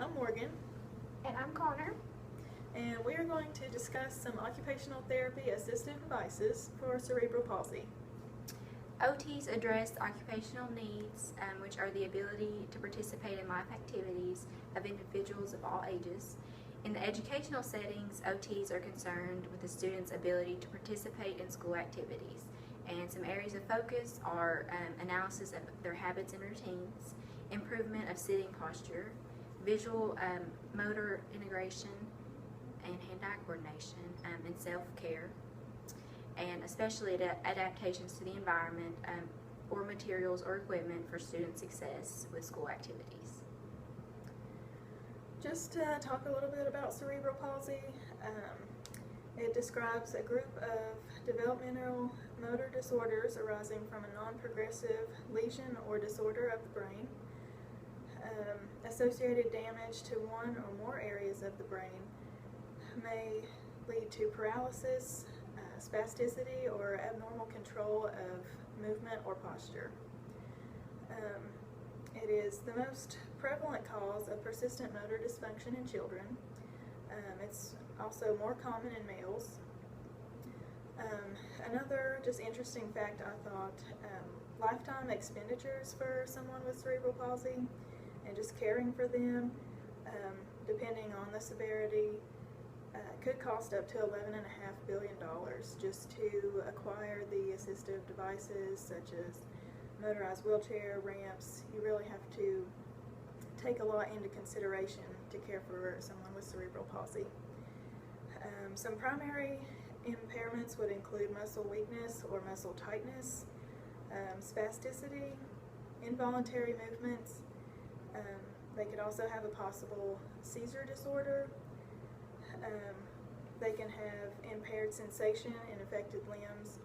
I'm Morgan. And I'm Connor. And we are going to discuss some occupational therapy assistive devices for cerebral palsy. OTs address occupational needs, which are the ability to participate in life activities of individuals of all ages. In the educational settings, OTs are concerned with the student's ability to participate in school activities. And some areas of focus are analysis of their habits and routines, improvement of sitting posture, visual motor integration, and hand-eye coordination, and self-care, and especially adaptations to the environment or materials or equipment for student success with school activities. Just to talk a little bit about cerebral palsy, it describes a group of developmental motor disorders arising from a non-progressive lesion or disorder of the brain. Associated damage to one or more areas of the brain may lead to paralysis, spasticity, or abnormal control of movement or posture. It is the most prevalent cause of persistent motor dysfunction in children. It's also more common in males. Another just interesting fact I thought, lifetime expenditures for someone with cerebral palsy and just caring for them, depending on the severity, could cost up to $11.5 billion just to acquire the assistive devices such as motorized wheelchair, ramps. You really have to take a lot into consideration to care for someone with cerebral palsy. Some primary impairments would include muscle weakness or muscle tightness, spasticity, involuntary movements. They could also have a possible seizure disorder. They can have impaired sensation in affected limbs.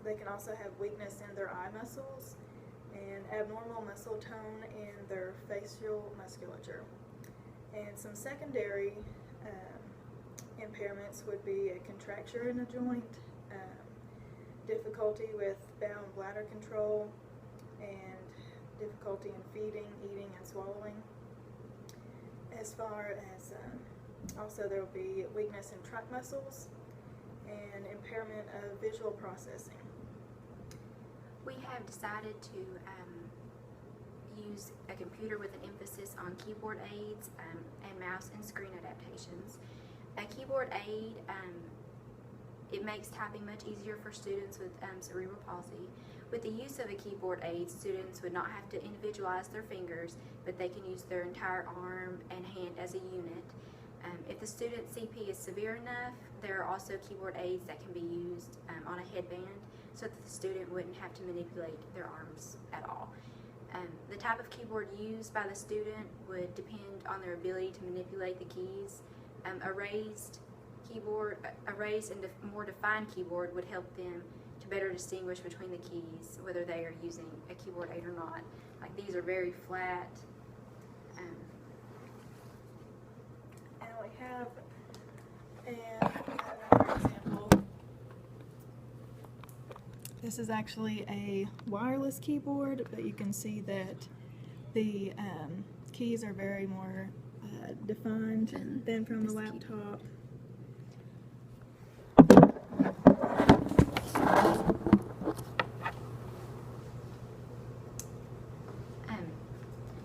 They can also have weakness in their eye muscles and abnormal muscle tone in their facial musculature. And some secondary impairments would be a contracture in a joint, difficulty with bowel and bladder control, and difficulty in feeding, eating, and swallowing. As far as also there will be weakness in trunk muscles and impairment of visual processing. We have decided to use a computer with an emphasis on keyboard aids and mouse and screen adaptations. A keyboard aid, it makes typing much easier for students with cerebral palsy. With the use of a keyboard aid, students would not have to individualize their fingers, but they can use their entire arm and hand as a unit. If the student's CP is severe enough, there are also keyboard aids that can be used on a headband so that the student wouldn't have to manipulate their arms at all. The type of keyboard used by the student would depend on their ability to manipulate the keys. A raised and more defined keyboard would help them to better distinguish between the keys, whether they are using a keyboard aid or not. Like these are very flat. And we have another example. This is actually a wireless keyboard, but you can see that the keys are very more defined than from the laptop.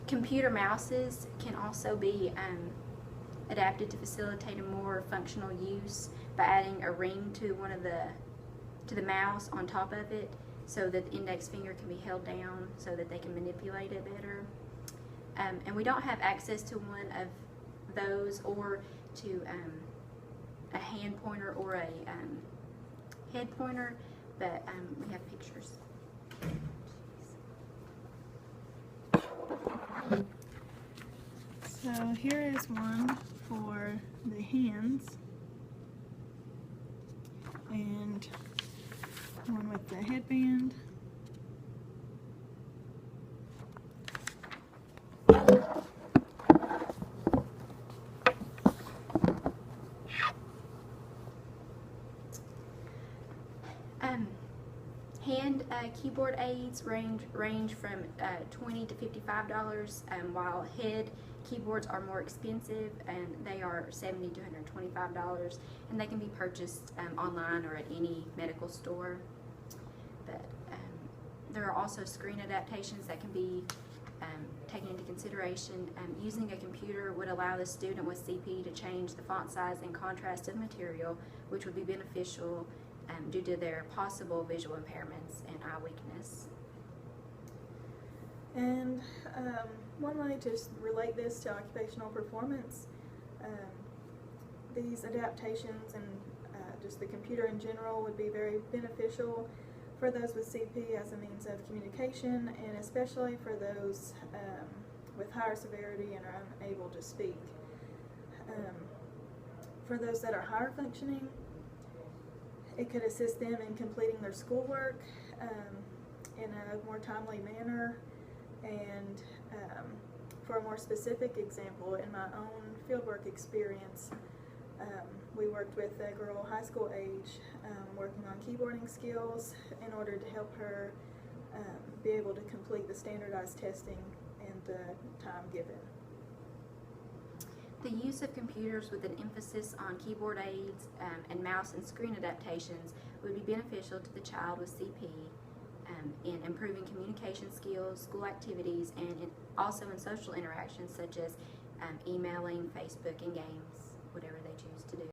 Computer mouses can also be adapted to facilitate a more functional use by adding a ring to the mouse on top of it, so that the index finger can be held down so that they can manipulate it better. And we don't have access to one of those or to a hand pointer or a head pointer, but we have pictures. So here is one for the hands and one with the headband. Hand Keyboard aids range from $20 to $55, while head keyboards are more expensive, and they are $70 to $125, and they can be purchased online or at any medical store. But there are also screen adaptations that can be taken into consideration. Using a computer would allow the student with CP to change the font size and contrast of material, which would be beneficial due to their possible visual impairments and eye weakness. And one way to relate this to occupational performance, these adaptations and just the computer in general would be very beneficial for those with CP as a means of communication, and especially for those with higher severity and are unable to speak. For those that are higher functioning, it could assist them in completing their schoolwork in a more timely manner. And for a more specific example, in my own fieldwork experience, we worked with a girl high school age working on keyboarding skills in order to help her be able to complete the standardized testing in the time given. The use of computers with an emphasis on keyboard aids and mouse and screen adaptations would be beneficial to the child with CP in improving communication skills, school activities, and also in social interactions such as emailing, Facebook, and games, whatever they choose to do.